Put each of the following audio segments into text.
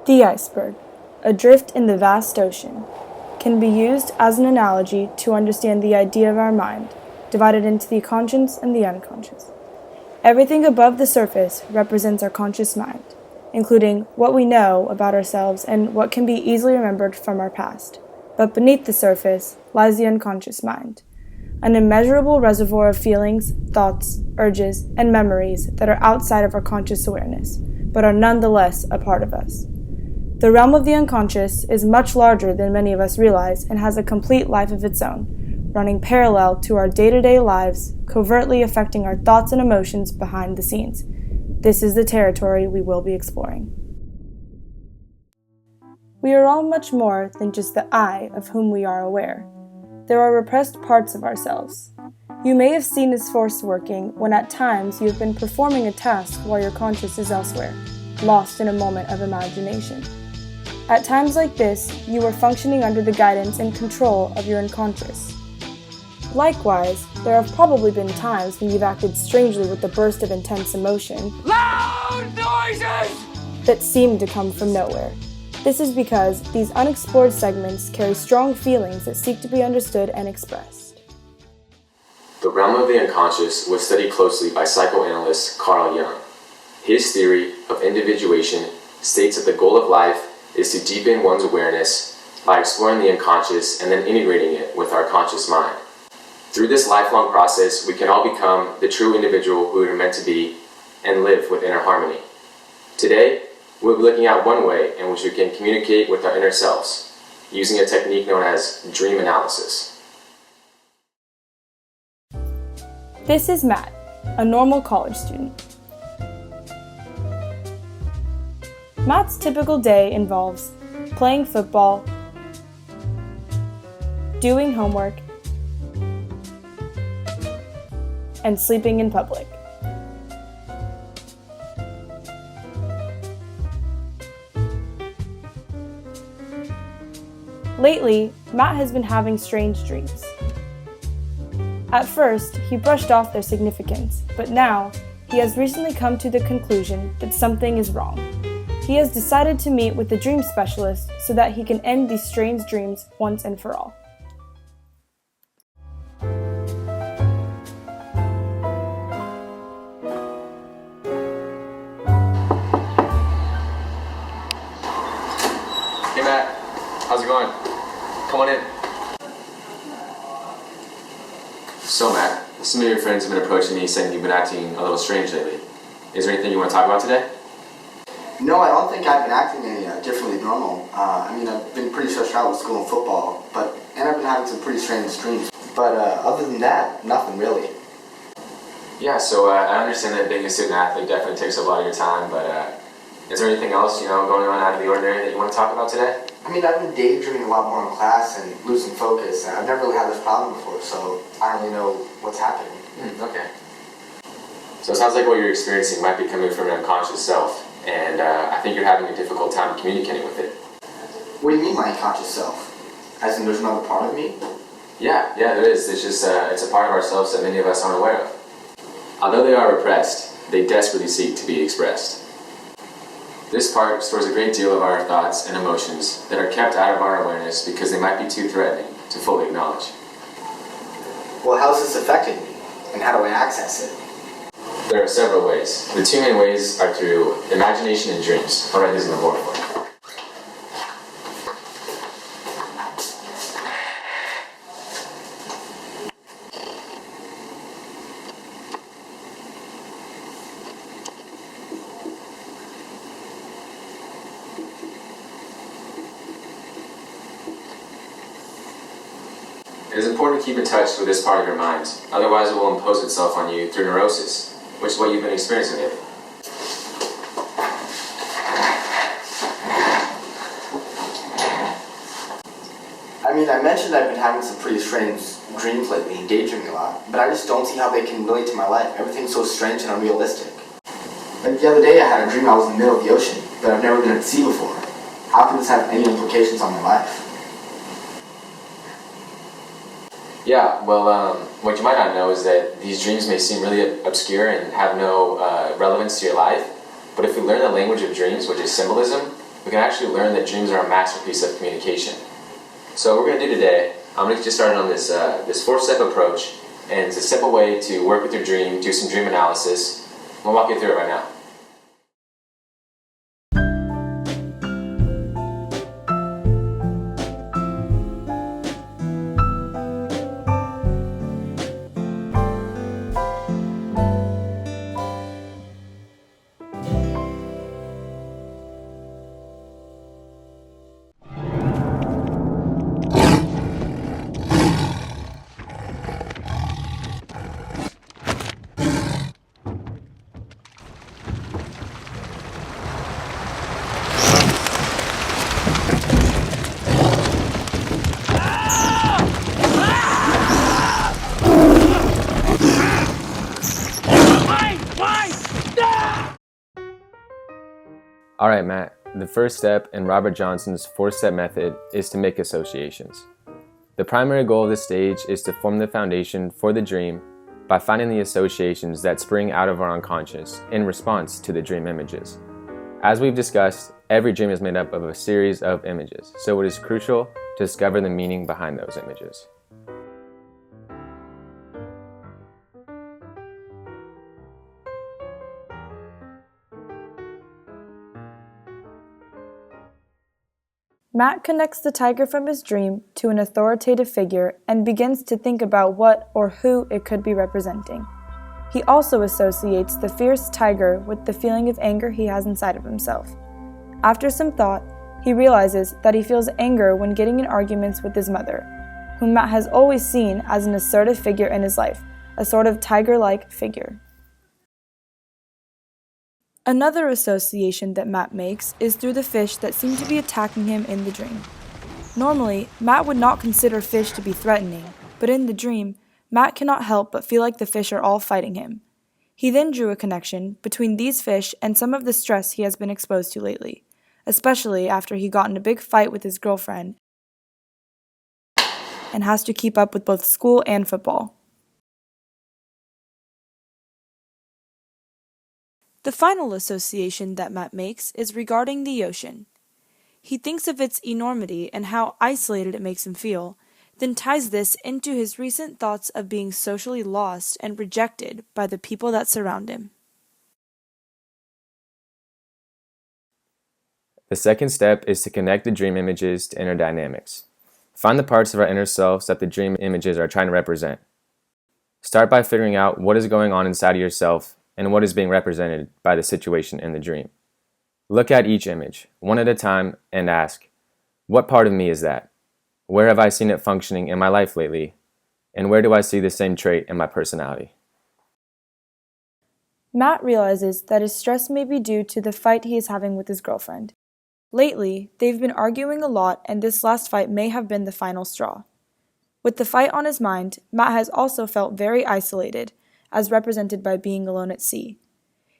The iceberg, adrift in the vast ocean, can be used as an analogy to understand the idea of our mind, divided into the conscious and the unconscious. Everything above the surface represents our conscious mind, including what we know about ourselves and what can be easily remembered from our past. But beneath the surface lies the unconscious mind, an immeasurable reservoir of feelings, thoughts, urges, and memories that are outside of our conscious awareness, but are nonetheless a part of us. The realm of the unconscious is much larger than many of us realize and has a complete life of its own, running parallel to our day-to-day lives, covertly affecting our thoughts and emotions behind the scenes. This is the territory we will be exploring. We are all much more than just the I of whom we are aware. There are repressed parts of ourselves. You may have seen this force working when at times you have been performing a task while your conscious is elsewhere, lost in a moment of imagination. At times like this, you are functioning under the guidance and control of your unconscious. Likewise, there have probably been times when you've acted strangely with a burst of intense emotion Loud noises! that seemed to come from nowhere. This is because these unexplored segments carry strong feelings that seek to be understood and expressed. The realm of the unconscious was studied closely by psychoanalyst Carl Jung. His theory of individuation states that the goal of life is to deepen one's awareness by exploring the unconscious and then integrating it with our conscious mind. Through this lifelong process, we can all become the true individual who we are meant to be and live with inner harmony. Today, we'll be looking at one way in which we can communicate with our inner selves, using a technique known as dream analysis. This is Matt, a normal college student. Matt's typical day involves playing football, doing homework, and sleeping in public. Lately, Matt has been having strange dreams. At first, he brushed off their significance, but now, he has recently come to the conclusion that something is wrong. He has decided to meet with a dream specialist so that he can end these strange dreams once and for all. Hey Matt, how's it going? Come on in. So Matt, some of your friends have been approaching me saying you've been acting a little strange lately. Is there anything you want to talk about today? No, I don't think I've been acting any differently normal. I've been pretty stressed out with school and football, and I've been having some pretty strange dreams. But other than that, nothing really. Yeah, so I understand that being a student athlete definitely takes up a lot of your time, but is there anything else, going on out of the ordinary that you want to talk about today? I've been daydreaming a lot more in class and losing focus. I've never really had this problem before, so I don't really know what's happening. Okay. So it sounds like what you're experiencing might be coming from an unconscious self, and I think you're having a difficult time communicating with it. What do you mean my unconscious self? As in there's another part of me? Yeah, there is. It's just it's a part of ourselves that many of us aren't aware of. Although they are repressed, they desperately seek to be expressed. This part stores a great deal of our thoughts and emotions that are kept out of our awareness because they might be too threatening to fully acknowledge. Well, how's this affecting me? And how do I access it? There are several ways. The two main ways are through imagination and dreams. I'll write these on the board for you. It is important to keep in touch with this part of your mind, otherwise it will impose itself on you through neurosis, which is what you've been experiencing lately. I mentioned I've been having some pretty strange dreams lately and daydreaming a lot, but I just don't see how they can relate to my life. Everything's so strange and unrealistic. Like the other day I had a dream I was in the middle of the ocean, but I've never been at sea before. How could this have any implications on my life? Yeah, well, what you might not know is that these dreams may seem really obscure and have no relevance to your life, but if we learn the language of dreams, which is symbolism, we can actually learn that dreams are a masterpiece of communication. So what we're going to do today, I'm going to get you started on this 4-step approach, and it's a simple way to work with your dream, do some dream analysis. I'm going to walk you through it right now. Alright, Matt, the first step in Robert Johnson's 4-step method is to make associations. The primary goal of this stage is to form the foundation for the dream by finding the associations that spring out of our unconscious in response to the dream images. As we've discussed, every dream is made up of a series of images, so it is crucial to discover the meaning behind those images. Matt connects the tiger from his dream to an authoritative figure and begins to think about what or who it could be representing. He also associates the fierce tiger with the feeling of anger he has inside of himself. After some thought, he realizes that he feels anger when getting in arguments with his mother, whom Matt has always seen as an assertive figure in his life, a sort of tiger-like figure. Another association that Matt makes is through the fish that seem to be attacking him in the dream. Normally, Matt would not consider fish to be threatening, but in the dream, Matt cannot help but feel like the fish are all fighting him. He then drew a connection between these fish and some of the stress he has been exposed to lately, especially after he got in a big fight with his girlfriend and has to keep up with both school and football. The final association that Matt makes is regarding the ocean. He thinks of its enormity and how isolated it makes him feel, then ties this into his recent thoughts of being socially lost and rejected by the people that surround him. The second step is to connect the dream images to inner dynamics. Find the parts of our inner selves that the dream images are trying to represent. Start by figuring out what is going on inside of yourself and what is being represented by the situation in the dream. Look at each image, one at a time, and ask, what part of me is that? Where have I seen it functioning in my life lately? And where do I see the same trait in my personality? Matt realizes that his stress may be due to the fight he is having with his girlfriend. Lately, they've been arguing a lot, and this last fight may have been the final straw. With the fight on his mind, Matt has also felt very isolated, as represented by being alone at sea.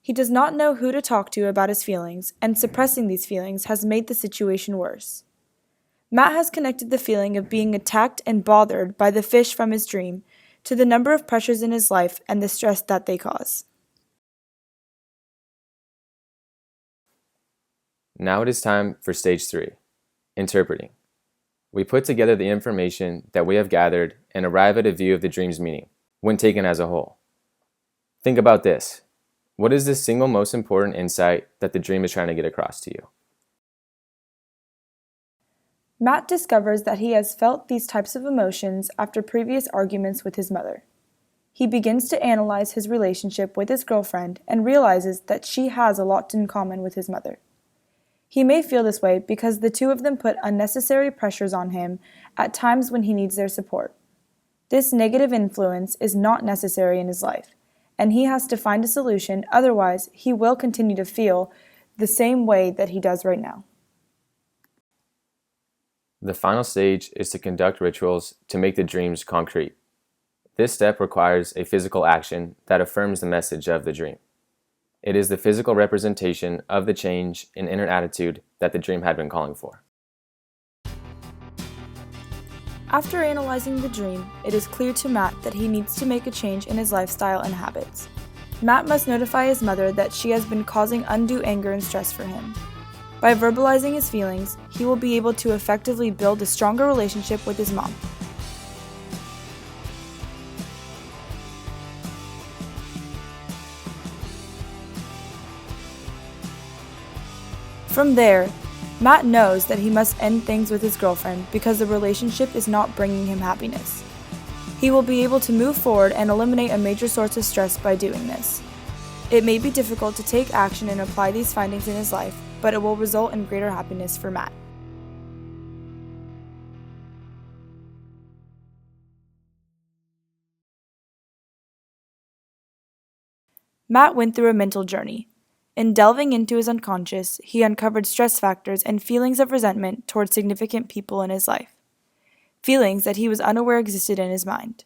He does not know who to talk to about his feelings, and suppressing these feelings has made the situation worse. Matt has connected the feeling of being attacked and bothered by the fish from his dream to the number of pressures in his life and the stress that they cause. Now it is time for stage 3, interpreting. We put together the information that we have gathered and arrive at a view of the dream's meaning, when taken as a whole. Think about this. What is the single most important insight that the dream is trying to get across to you? Matt discovers that he has felt these types of emotions after previous arguments with his mother. He begins to analyze his relationship with his girlfriend and realizes that she has a lot in common with his mother. He may feel this way because the two of them put unnecessary pressures on him at times when he needs their support. This negative influence is not necessary in his life, and he has to find a solution, otherwise he will continue to feel the same way that he does right now. The final stage is to conduct rituals to make the dreams concrete. This step requires a physical action that affirms the message of the dream. It is the physical representation of the change in inner attitude that the dream had been calling for. After analyzing the dream, it is clear to Matt that he needs to make a change in his lifestyle and habits. Matt must notify his mother that she has been causing undue anger and stress for him. By verbalizing his feelings, he will be able to effectively build a stronger relationship with his mom. From there, Matt knows that he must end things with his girlfriend because the relationship is not bringing him happiness. He will be able to move forward and eliminate a major source of stress by doing this. It may be difficult to take action and apply these findings in his life, but it will result in greater happiness for Matt. Matt went through a mental journey. In delving into his unconscious, he uncovered stress factors and feelings of resentment towards significant people in his life, feelings that he was unaware existed in his mind.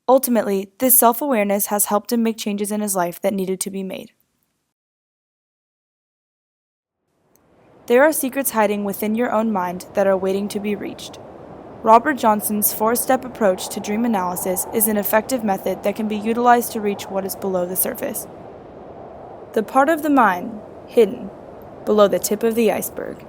Ultimately, this self-awareness has helped him make changes in his life that needed to be made. There are secrets hiding within your own mind that are waiting to be reached. Robert Johnson's 4-step approach to dream analysis is an effective method that can be utilized to reach what is below the surface. The part of the mind hidden below the tip of the iceberg.